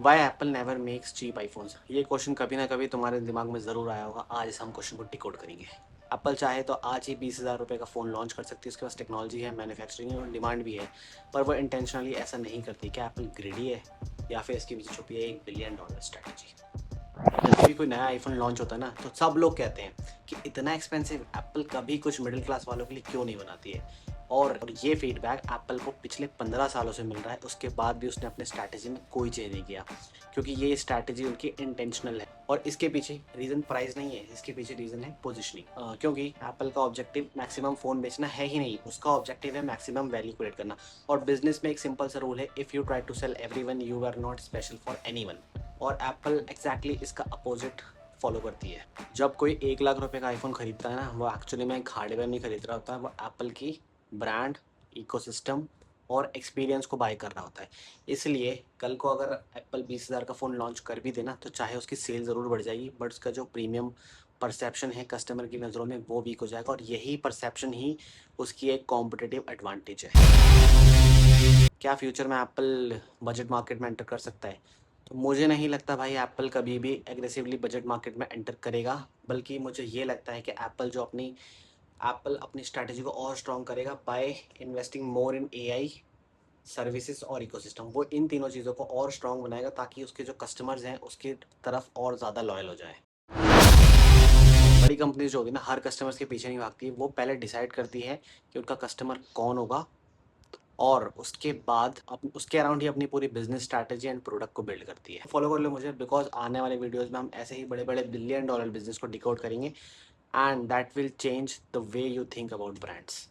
Y Apple never makes cheap iPhones, ये question कभी ना कभी तुम्हारे दिमाग में ज़रूर आया होगा। आज इस हम क्वेश्चन को डिकोड करेंगे। एप्पल चाहे तो आज ही 20,000 रुपये का फ़ोन लॉन्च कर सकती है, उसके पास टेक्नोलॉजी है, मैन्युफैक्चरिंग है और डिमांड भी है। पर वो इंटेंशनली ऐसा नहीं करती। क्या एप्पल ग्रेडी है या फिर इसके पीछे छुपी है $1 बिलियन स्ट्रैटेजी? जब भी कोई नया आईफोन लॉन्च होता है ना, तो सब लोग कहते हैं कि इतना एक्सपेंसिव एप्पल कभी कुछ मिडिल क्लास वालों के लिए क्यों नहीं बनाती है। और ये फीडबैक एप्पल को पिछले 15 सालों से मिल रहा है, उसके बाद भी उसने अपने स्ट्रैटेजी में कोई चेंज नहीं किया, क्योंकि ये स्ट्रैटेजी उनकी इंटेंशनल है। और इसके पीछे रीज़न प्राइस नहीं है, इसके पीछे रीज़न है पोजिशनिंग। क्योंकि एप्पल का ऑब्जेक्टिव मैक्सिमम फ़ोन बेचना है ही नहीं, उसका ऑब्जेक्टिव है मैक्सिमम वैल्यू क्रिएट करना। और बिजनेस में एक सिंपल सा रूल है, if you try to sell everyone you are not special for anyone. और एप्पल एग्जैक्टली इसका अपोजिट फॉलो करती है। जब कोई 1 लाख रुपए का आईफोन खरीदता है ना, वो एक्चुअली में एक हार्डवेयर नहीं खरीद रहा होता है, वो एप्पल की ब्रांड, इकोसिस्टम और एक्सपीरियंस को बाय कर रहा होता है। इसलिए कल को अगर एप्पल 20,000 का फ़ोन लॉन्च कर भी देना, तो चाहे उसकी सेल ज़रूर बढ़ जाएगी, बट उसका जो प्रीमियम परसेप्शन है कस्टमर की नज़रों में, वो वीक हो जाएगा। और यही परसेप्शन ही उसकी एक कॉम्पिटिटिव एडवांटेज है। क्या फ्यूचर में एप्पल बजट मार्केट में एंटर कर सकता है? तो मुझे नहीं लगता भाई एप्पल कभी भी एग्रेसिवली बजट मार्केट में एंटर करेगा। बल्कि मुझे ये लगता है कि एप्पल अपनी स्ट्रैटेजी को और स्ट्रॉन्ग करेगा by investing more in AI services और इकोसिस्टम। वो इन तीनों चीज़ों को और स्ट्रॉन्ग बनाएगा ताकि उसके जो कस्टमर्स हैं उसकी तरफ और ज़्यादा लॉयल हो जाए। बड़ी कंपनीज जो होती है ना, हर कस्टमर्स के पीछे नहीं भागती है, वो पहले डिसाइड करती है कि उनका कस्टमर कौन होगा, और उसके बाद उसके अराउंड ही अपनी पूरी बिजनेस स्ट्रैटेजी एंड प्रोडक्ट को बिल्ड करती है। फॉलो कर लो मुझे, बिकॉज आने वाले वीडियोस में हम ऐसे ही बड़े बड़े $1 बिलियन बिजनेस को डिकोड करेंगे, and that will change the way you think about brands.